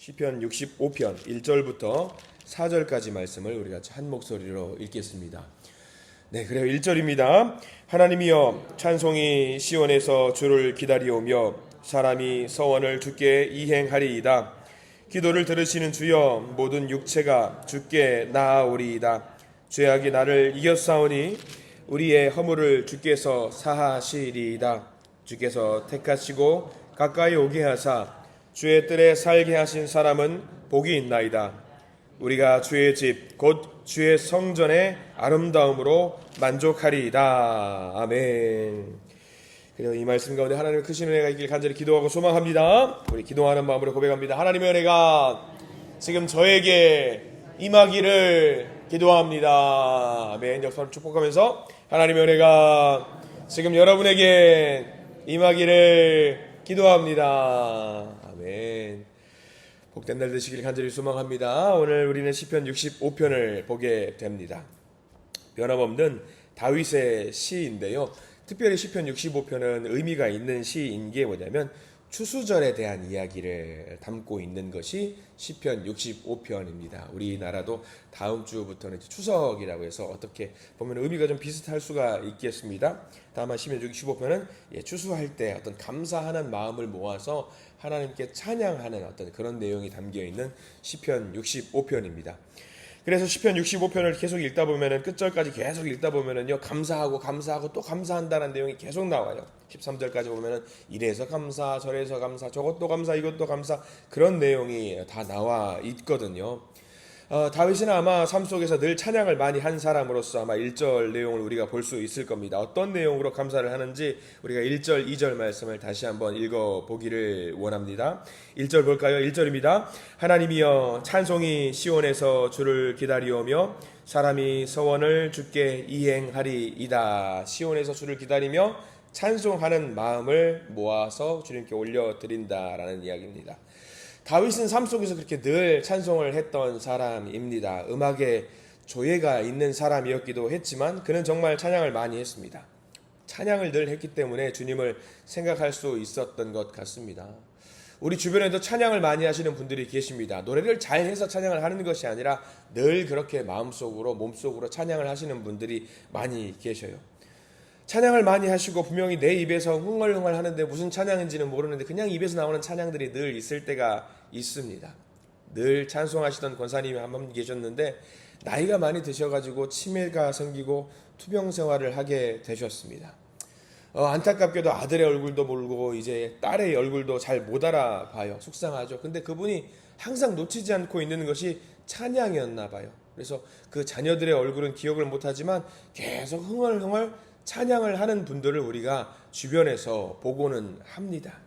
시편 65편 1절부터 4절까지 말씀을 우리가 한 목소리로 읽겠습니다. 네, 그래요. 1절입니다. 하나님이여, 찬송이 시온에서 주를 기다리오며 사람이 서원을 주께 이행하리이다. 기도를 들으시는 주여, 모든 육체가 주께 나아오리이다. 죄악이 나를 이겼사오니 우리의 허물을 주께서 사하시리이다. 주께서 택하시고 가까이 오게 하사 주의 뜰에 살게 하신 사람은 복이 있나이다. 우리가 주의 집 곧 주의 성전의 아름다움으로 만족하리이다. 아멘. 그래서 이 말씀 가운데 하나님의 크신 은혜가 있길 간절히 기도하고 소망합니다. 우리 기도하는 마음으로 고백합니다. 하나님의 은혜가 지금 저에게 임하기를 기도합니다. 아멘. 역사를 축복하면서 하나님의 은혜가 지금 여러분에게 임하기를 기도합니다. 아멘. 복된 날 되시길 간절히 소망합니다. 오늘 우리는 시편 65편을 보게 됩니다. 변함없는 다윗의 시인데요. 특별히 시편 65편은 의미가 있는 시인 게 뭐냐면 추수절에 대한 이야기를 담고 있는 것이 시편 65편입니다. 우리나라도 다음 주부터는 추석이라고 해서 어떻게 보면 의미가 좀 비슷할 수가 있겠습니다. 다만 시편 65편은 추수할 때 어떤 감사하는 마음을 모아서 하나님께 찬양하는 어떤 그런 내용이 담겨 있는 시편 65편입니다. 그래서 시편 65편을 계속 읽다 보면은 끝절까지 계속 읽다 보면은요, 감사하고 또 감사한다는 내용이 계속 나와요. 13절까지 보면은 이래서 감사, 저래서 감사, 저것도 감사, 이것도 감사, 그런 내용이 다 나와 있거든요. 다윗은 아마 삶 속에서 늘 찬양을 많이 한 사람으로서 아마 1절 내용을 우리가 볼 수 있을 겁니다. 어떤 내용으로 감사를 하는지 우리가 1절, 2절 말씀을 다시 한번 읽어보기를 원합니다. 1절 볼까요? 1절입니다. 하나님이여, 찬송이 시온에서 주를 기다리오며 사람이 서원을 주께 이행하리이다. 시온에서 주를 기다리며 찬송하는 마음을 모아서 주님께 올려드린다라는 이야기입니다. 다윗은 삶 속에서 그렇게 늘 찬송을 했던 사람입니다. 음악에 조예가 있는 사람이었기도 했지만 그는 정말 찬양을 많이 했습니다. 찬양을 늘 했기 때문에 주님을 생각할 수 있었던 것 같습니다. 우리 주변에도 찬양을 많이 하시는 분들이 계십니다. 노래를 잘해서 찬양을 하는 것이 아니라 늘 그렇게 마음속으로 몸속으로 찬양을 하시는 분들이 많이 계셔요. 찬양을 많이 하시고 분명히 내 입에서 흥얼흥얼 하는데 무슨 찬양인지는 모르는데 그냥 입에서 나오는 찬양들이 늘 있을 때가 있습니다. 늘 찬송하시던 권사님이 한 분 계셨는데 나이가 많이 드셔가지고 치매가 생기고 투병 생활을 하게 되셨습니다. 안타깝게도 아들의 얼굴도 모르고 이제 딸의 얼굴도 잘 못 알아봐요. 속상하죠. 근데 그분이 항상 놓치지 않고 있는 것이 찬양이었나 봐요. 그래서 그 자녀들의 얼굴은 기억을 못하지만 계속 흥얼흥얼 찬양을 하는 분들을 우리가 주변에서 보고는 합니다.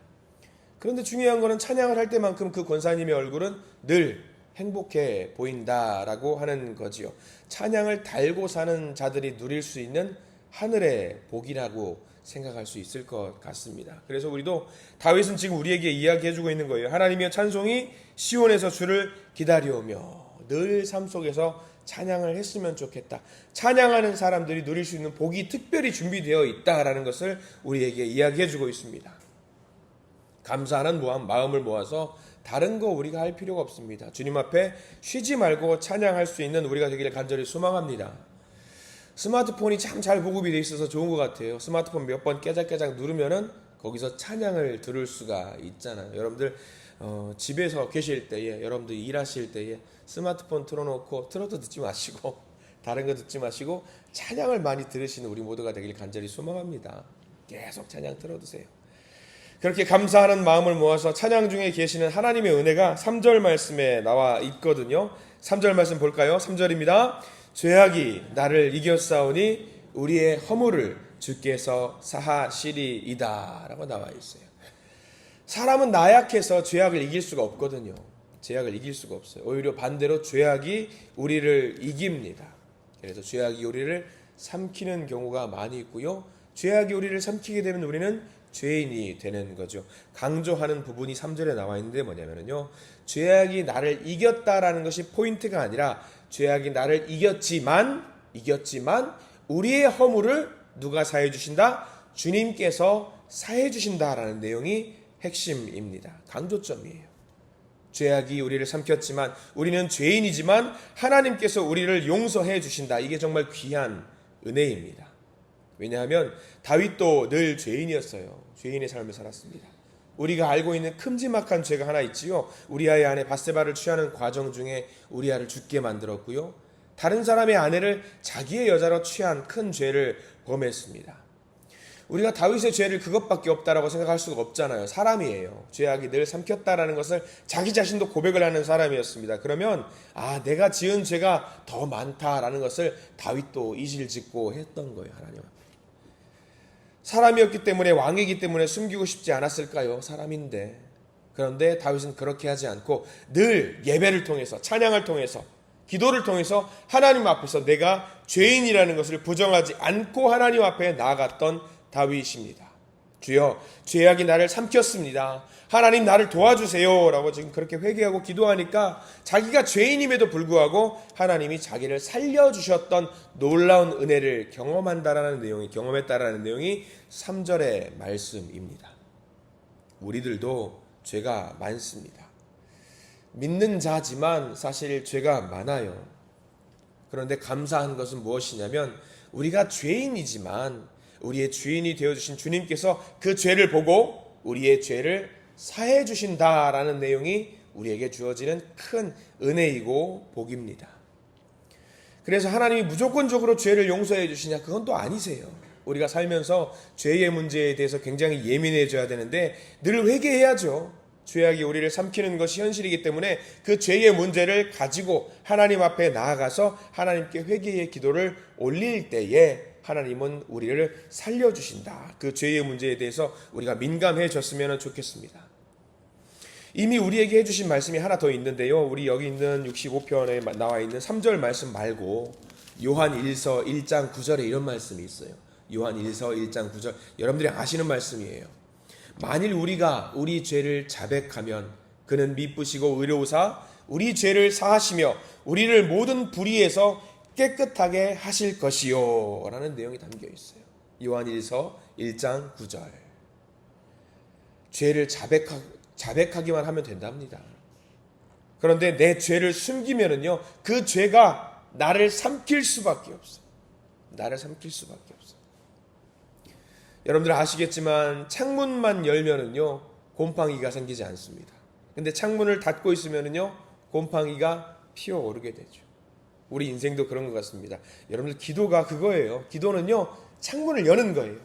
그런데 중요한 것은 찬양을 할 때만큼 그 권사님의 얼굴은 늘 행복해 보인다라고 하는 거지요. 찬양을 달고 사는 자들이 누릴 수 있는 하늘의 복이라고 생각할 수 있을 것 같습니다. 그래서 우리도 다윗은 지금 우리에게 이야기해주고 있는 거예요. 하나님이여, 찬송이 시온에서 주를 기다려오며 늘 삶 속에서 찬양을 했으면 좋겠다. 찬양하는 사람들이 누릴 수 있는 복이 특별히 준비되어 있다라는 것을 우리에게 이야기해주고 있습니다. 감사하는 마음을 모아서 다른 거 우리가 할 필요가 없습니다. 주님 앞에 쉬지 말고 찬양할 수 있는 우리가 되기를 간절히 소망합니다. 스마트폰이 참 잘 보급이 되어 있어서 좋은 것 같아요. 스마트폰 몇 번 깨작깨작 누르면은 거기서 찬양을 들을 수가 있잖아요. 여러분들 집에서 계실 때에, 여러분들 일하실 때에 스마트폰 틀어놓고 트로트 듣지 마시고 다른 거 듣지 마시고 찬양을 많이 들으시는 우리 모두가 되길 간절히 소망합니다. 계속 찬양 틀어두세요. 그렇게 감사하는 마음을 모아서 찬양 중에 계시는 하나님의 은혜가 3절 말씀에 나와 있거든요. 3절 말씀 볼까요? 3절입니다. 죄악이 나를 이겼사오니 우리의 허물을 주께서 사하시리이다 라고 나와 있어요. 사람은 나약해서 죄악을 이길 수가 없거든요. 죄악을 이길 수가 없어요. 오히려 반대로 죄악이 우리를 이깁니다. 그래서 죄악이 우리를 삼키는 경우가 많이 있고요. 죄악이 우리를 삼키게 되면 우리는 죄인이 되는 거죠. 강조하는 부분이 3절에 나와 있는데 뭐냐면요, 죄악이 나를 이겼다라는 것이 포인트가 아니라 죄악이 나를 이겼지만 우리의 허물을 누가 사해 주신다? 주님께서 사해 주신다라는 내용이 핵심입니다. 강조점이에요. 죄악이 우리를 삼켰지만 우리는 죄인이지만 하나님께서 우리를 용서해 주신다. 이게 정말 귀한 은혜입니다. 왜냐하면 다윗도 늘 죄인이었어요. 죄인의 삶을 살았습니다. 우리가 알고 있는 큼지막한 죄가 하나 있지요. 우리아의 아내 바세바를 취하는 과정 중에 우리아를 죽게 만들었고요. 다른 사람의 아내를 자기의 여자로 취한 큰 죄를 범했습니다. 우리가 다윗의 죄를 그것밖에 없다라고 생각할 수가 없잖아요. 사람이에요. 죄악이 늘 삼켰다라는 것을 자기 자신도 고백을 하는 사람이었습니다. 그러면 내가 지은 죄가 더 많다라는 것을 다윗도 이실직고 했던 거예요. 하나님 앞에. 사람이었기 때문에, 왕이기 때문에 숨기고 싶지 않았을까요? 사람인데. 그런데 다윗은 그렇게 하지 않고 늘 예배를 통해서, 찬양을 통해서, 기도를 통해서 하나님 앞에서 내가 죄인이라는 것을 부정하지 않고 하나님 앞에 나아갔던 다윗입니다. 주여, 죄악이 나를 삼켰습니다. 하나님 나를 도와주세요 라고 지금 그렇게 회개하고 기도하니까 자기가 죄인임에도 불구하고 하나님이 자기를 살려주셨던 놀라운 은혜를 경험했다라는 내용이 3절의 말씀입니다. 우리들도 죄가 많습니다. 믿는 자지만 사실 죄가 많아요. 그런데 감사한 것은 무엇이냐면 우리가 죄인이지만 우리의 주인이 되어주신 주님께서 그 죄를 보고 우리의 죄를 사해 주신다라는 내용이 우리에게 주어지는 큰 은혜이고 복입니다. 그래서 하나님이 무조건적으로 죄를 용서해 주시냐? 그건 또 아니세요. 우리가 살면서 죄의 문제에 대해서 굉장히 예민해져야 되는데 늘 회개해야죠. 죄악이 우리를 삼키는 것이 현실이기 때문에 그 죄의 문제를 가지고 하나님 앞에 나아가서 하나님께 회개의 기도를 올릴 때에 하나님은 우리를 살려주신다. 그 죄의 문제에 대해서 우리가 민감해졌으면 좋겠습니다. 이미 우리에게 해주신 말씀이 하나 더 있는데요. 우리 여기 있는 65편에 나와 있는 3절 말씀 말고 요한 1서 1장 9절에 이런 말씀이 있어요. 요한 1서 1장 9절, 여러분들이 아시는 말씀이에요. 만일 우리가 우리 죄를 자백하면 그는 미쁘시고 의로우사 우리 죄를 사하시며 우리를 모든 불의에서 깨끗하게 하실 것이요 라는 내용이 담겨 있어요. 요한 1서 1장 9절. 죄를 자백하기만 하면 된답니다. 그런데 내 죄를 숨기면은요, 그 죄가 나를 삼킬 수밖에 없어요. 나를 삼킬 수밖에 없어요. 여러분들 아시겠지만 창문만 열면은요, 곰팡이가 생기지 않습니다. 근데 창문을 닫고 있으면은요, 곰팡이가 피어오르게 되죠. 우리 인생도 그런 것 같습니다. 여러분들 기도가 그거예요. 기도는요, 창문을 여는 거예요.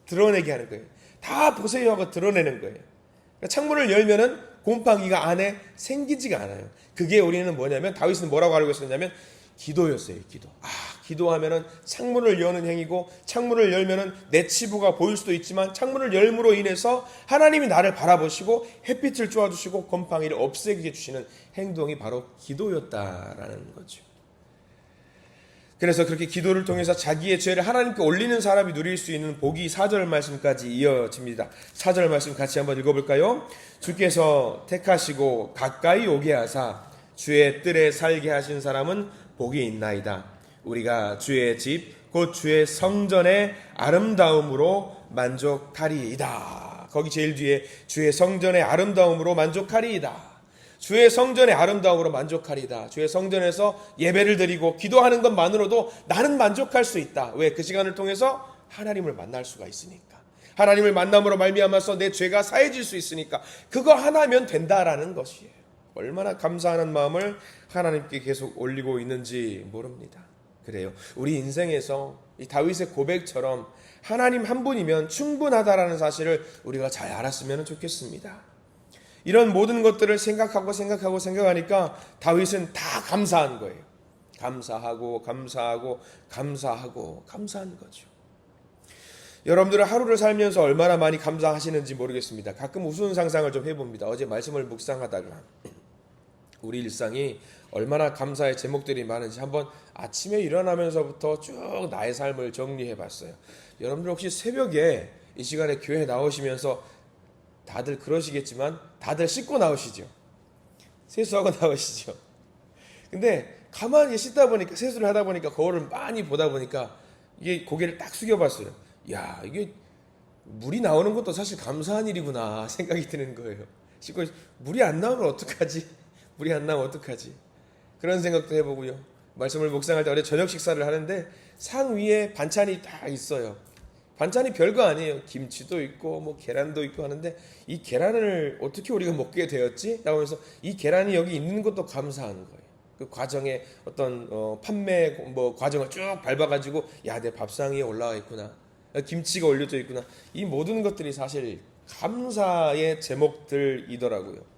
드러내게 하는 거예요. 다 보세요 하고 드러내는 거예요. 그러니까 창문을 열면은 곰팡이가 안에 생기지가 않아요. 그게 우리는 뭐냐면 다윗은 뭐라고 알고 있었냐면 기도였어요. 기도. 기도하면은 창문을 여는 행위고 창문을 열면은 내 치부가 보일 수도 있지만 창문을 열므로 인해서 하나님이 나를 바라보시고 햇빛을 쬐어주시고 곰팡이를 없애게 해주시는 행동이 바로 기도였다라는 거죠. 그래서 그렇게 기도를 통해서 자기의 죄를 하나님께 올리는 사람이 누릴 수 있는 복이 4절 말씀까지 이어집니다. 4절 말씀 같이 한번 읽어볼까요? 주께서 택하시고 가까이 오게 하사 주의 뜰에 살게 하신 사람은 복이 있나이다. 우리가 주의 집 곧 주의 성전의 아름다움으로 만족하리이다. 거기 제일 뒤에 주의 성전의 아름다움으로 만족하리이다. 주의 성전의 아름다움으로 만족하리다. 주의 성전에서 예배를 드리고 기도하는 것만으로도 나는 만족할 수 있다. 왜? 그 시간을 통해서 하나님을 만날 수가 있으니까. 하나님을 만남으로 말미암아서 내 죄가 사해질 수 있으니까 그거 하나면 된다라는 것이에요. 얼마나 감사하는 마음을 하나님께 계속 올리고 있는지 모릅니다. 그래요. 우리 인생에서 이 다윗의 고백처럼 하나님 한 분이면 충분하다라는 사실을 우리가 잘 알았으면 좋겠습니다. 이런 모든 것들을 생각하니까 다윗은 다 감사한 거예요. 감사하고 감사한 거죠. 여러분들은 하루를 살면서 얼마나 많이 감사하시는지 모르겠습니다. 가끔 우스운 상상을 좀 해봅니다. 어제 말씀을 묵상하다가 우리 일상이 얼마나 감사의 제목들이 많은지 한번 아침에 일어나면서부터 쭉 나의 삶을 정리해봤어요. 여러분들 혹시 새벽에 이 시간에 교회 나오시면서 다들 그러시겠지만 다들 씻고 나오시죠. 세수하고 나오시죠. 근데 가만히 씻다 보니까 세수를 하다 보니까 거울을 많이 보다 보니까 이게 고개를 딱 숙여봤어요. 야, 이게 물이 나오는 것도 사실 감사한 일이구나 생각이 드는 거예요. 씻고 물이 안 나오면 어떡하지? 물이 안 나오면 어떡하지? 그런 생각도 해보고요. 말씀을 묵상할 때 어제 저녁 식사를 하는데 상 위에 반찬이 다 있어요. 반찬이 별거 아니에요. 김치도 있고 뭐 계란도 있고 하는데 이 계란을 어떻게 우리가 먹게 되었지? 라고 해서 이 계란이 여기 있는 것도 감사한 거예요. 그 과정에 어떤 판매 뭐 과정을 쭉 밟아가지고 야, 내 밥상 위에 올라와 있구나. 김치가 올려져 있구나. 이 모든 것들이 사실 감사의 제목들이더라고요.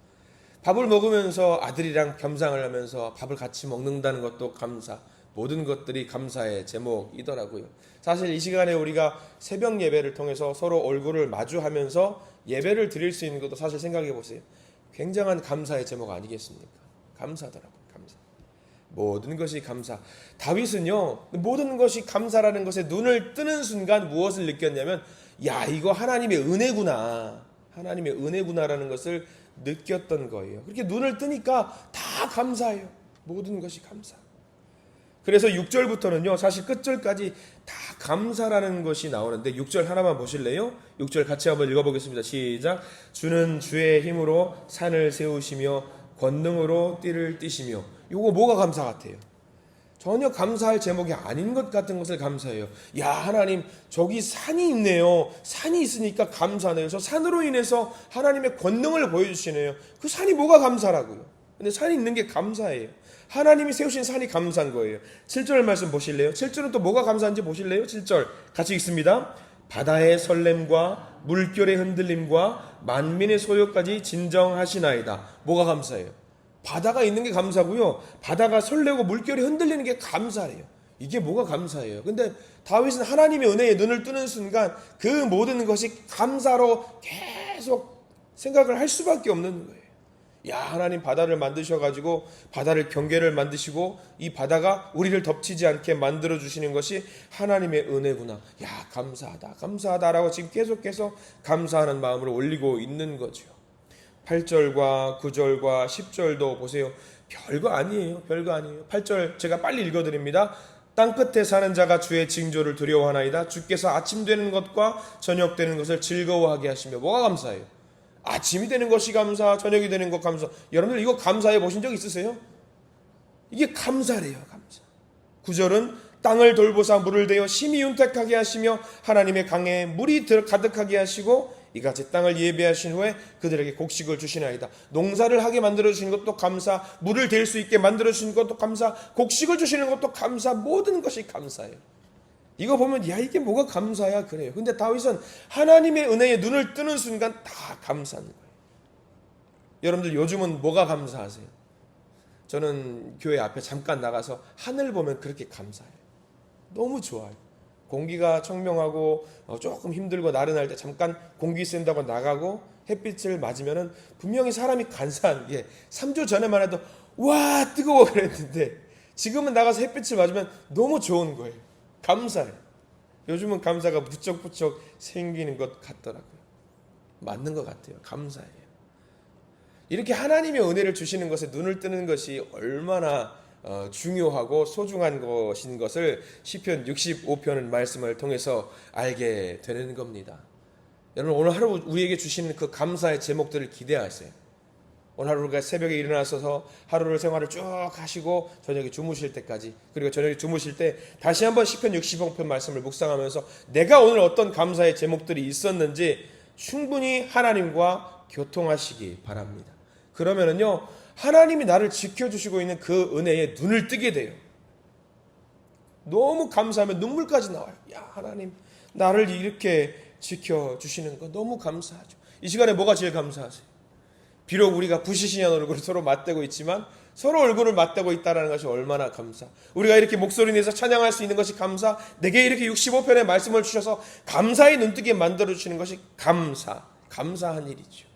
밥을 먹으면서 아들이랑 겸상을 하면서 밥을 같이 먹는다는 것도 감사. 모든 것들이 감사의 제목이더라고요. 사실 이 시간에 우리가 새벽 예배를 통해서 서로 얼굴을 마주하면서 예배를 드릴 수 있는 것도 사실 생각해 보세요. 굉장한 감사의 제목 아니겠습니까? 감사더라고요. 감사. 모든 것이 감사. 다윗은요, 모든 것이 감사라는 것에 눈을 뜨는 순간 무엇을 느꼈냐면, 야, 이거 하나님의 은혜구나. 하나님의 은혜구나라는 것을 느꼈던 거예요. 그렇게 눈을 뜨니까 다 감사해요. 모든 것이 감사. 그래서 6절부터는요, 사실 끝절까지 다 감사라는 것이 나오는데 6절 하나만 보실래요? 6절 같이 한번 읽어보겠습니다. 시작. 주는 주의 힘으로 산을 세우시며 권능으로 띠를 띠시며. 요거 뭐가 감사 같아요? 전혀 감사할 제목이 아닌 것 같은 것을 감사해요. 야, 하나님, 저기 산이 있네요. 산이 있으니까 감사네요. 저 산으로 인해서 하나님의 권능을 보여주시네요. 그 산이 뭐가 감사라고요? 근데 산이 있는 게 감사해요. 하나님이 세우신 산이 감사한 거예요. 7절 말씀 보실래요? 7절은 또 뭐가 감사한지 보실래요? 7절 같이 읽습니다. 바다의 설렘과 물결의 흔들림과 만민의 소요까지 진정하시나이다. 뭐가 감사해요? 바다가 있는 게 감사고요. 바다가 설레고 물결이 흔들리는 게 감사해요. 이게 뭐가 감사해요? 근데 다윗은 하나님의 은혜에 눈을 뜨는 순간 그 모든 것이 감사로 계속 생각을 할 수밖에 없는 거예요. 야, 하나님 바다를 만드셔가지고 바다를 경계를 만드시고 이 바다가 우리를 덮치지 않게 만들어 주시는 것이 하나님의 은혜구나. 야, 감사하다, 감사하다라고 지금 계속해서 감사하는 마음으로 올리고 있는 거죠. 8절과 9절과 10절도 보세요. 별거 아니에요. 별거 아니에요. 8절 제가 빨리 읽어드립니다. 땅끝에 사는 자가 주의 징조를 두려워하나이다. 주께서 아침 되는 것과 저녁 되는 것을 즐거워하게 하시며. 뭐가 감사해요? 아침이 되는 것이 감사, 저녁이 되는 것 감사. 여러분들 이거 감사해 보신 적 있으세요? 이게 감사래요. 감사. 9절은 땅을 돌보사 물을 대어 심히 윤택하게 하시며 하나님의 강에 물이 가득하게 하시고 이같이 땅을 예배하신 후에 그들에게 곡식을 주시나이다. 농사를 하게 만들어주시는 것도 감사, 물을 댈 수 있게 만들어주시는 것도 감사, 곡식을 주시는 것도 감사, 모든 것이 감사해요. 이거 보면 야, 이게 뭐가 감사야 그래요. 근데 다윗은 하나님의 은혜에 눈을 뜨는 순간 다 감사한 거예요. 여러분들 요즘은 뭐가 감사하세요? 저는 교회 앞에 잠깐 나가서 하늘 보면 그렇게 감사해요. 너무 좋아요. 공기가 청명하고 조금 힘들고 나른할 때 잠깐 공기 쐰다고 나가고 햇빛을 맞으면은 분명히 사람이 감사한 게 3주 전에만 해도 와 뜨거워 그랬는데 지금은 나가서 햇빛을 맞으면 너무 좋은 거예요. 감사해요. 요즘은 감사가 부쩍부쩍 생기는 것 같더라고요. 맞는 것 같아요. 감사해요. 이렇게 하나님의 은혜를 주시는 것에 눈을 뜨는 것이 얼마나 중요하고 소중한 것인 것을 시편 65편의 말씀을 통해서 알게 되는 겁니다. 여러분 오늘 하루 우리에게 주시는 그 감사의 제목들을 기대하세요. 오늘 하루 우리가 새벽에 일어나서 하루를 생활을 쭉 하시고 저녁에 주무실 때까지 그리고 저녁에 주무실 때 다시 한번 시편 65편 말씀을 묵상하면서 내가 오늘 어떤 감사의 제목들이 있었는지 충분히 하나님과 교통하시기 바랍니다. 그러면은요 하나님이 나를 지켜주시고 있는 그 은혜에 눈을 뜨게 돼요. 너무 감사하면 눈물까지 나와요. 야, 하나님 나를 이렇게 지켜주시는 거 너무 감사하죠. 이 시간에 뭐가 제일 감사하세요? 비록 우리가 부시시한 얼굴을 서로 맞대고 있지만 서로 얼굴을 맞대고 있다는 것이 얼마나 감사. 우리가 이렇게 목소리 내서 찬양할 수 있는 것이 감사. 내게 이렇게 65편의 말씀을 주셔서 감사의 눈뜨게 만들어주시는 것이 감사한 일이죠.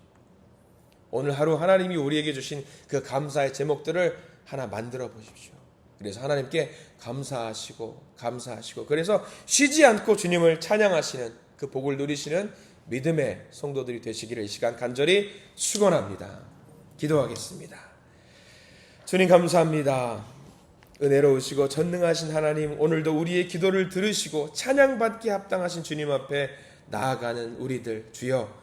오늘 하루 하나님이 우리에게 주신 그 감사의 제목들을 하나 만들어 보십시오. 그래서 하나님께 감사하시고 그래서 쉬지 않고 주님을 찬양하시는 그 복을 누리시는 믿음의 성도들이 되시기를 이 시간 간절히 축원합니다. 기도하겠습니다. 주님 감사합니다. 은혜로우시고 전능하신 하나님, 오늘도 우리의 기도를 들으시고 찬양받기에 합당하신 주님 앞에 나아가는 우리들, 주여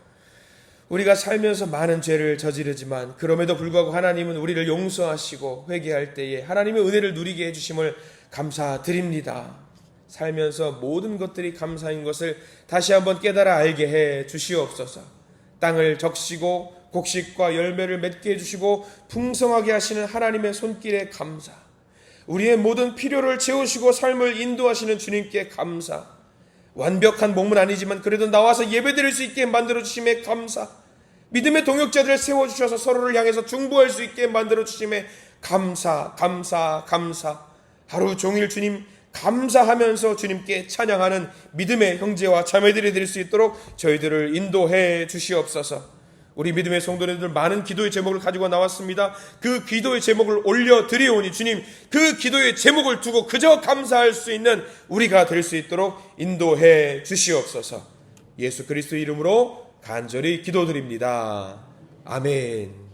우리가 살면서 많은 죄를 저지르지만 그럼에도 불구하고 하나님은 우리를 용서하시고 회개할 때에 하나님의 은혜를 누리게 해주심을 감사드립니다. 살면서 모든 것들이 감사인 것을 다시 한번 깨달아 알게 해 주시옵소서. 땅을 적시고 곡식과 열매를 맺게 해주시고 풍성하게 하시는 하나님의 손길에 감사, 우리의 모든 필요를 채우시고 삶을 인도하시는 주님께 감사, 완벽한 몸은 아니지만 그래도 나와서 예배드릴 수 있게 만들어주심에 감사, 믿음의 동역자들을 세워주셔서 서로를 향해서 중보할 수 있게 만들어주심에 감사, 감사, 감사. 하루 종일 주님 감사하면서 주님께 찬양하는 믿음의 형제와 자매들이 될 수 있도록 저희들을 인도해 주시옵소서. 우리 믿음의 성도님들 많은 기도의 제목을 가지고 나왔습니다. 그 기도의 제목을 올려드리오니 주님, 그 기도의 제목을 두고 그저 감사할 수 있는 우리가 될 수 있도록 인도해 주시옵소서. 예수 그리스도 이름으로 간절히 기도드립니다. 아멘.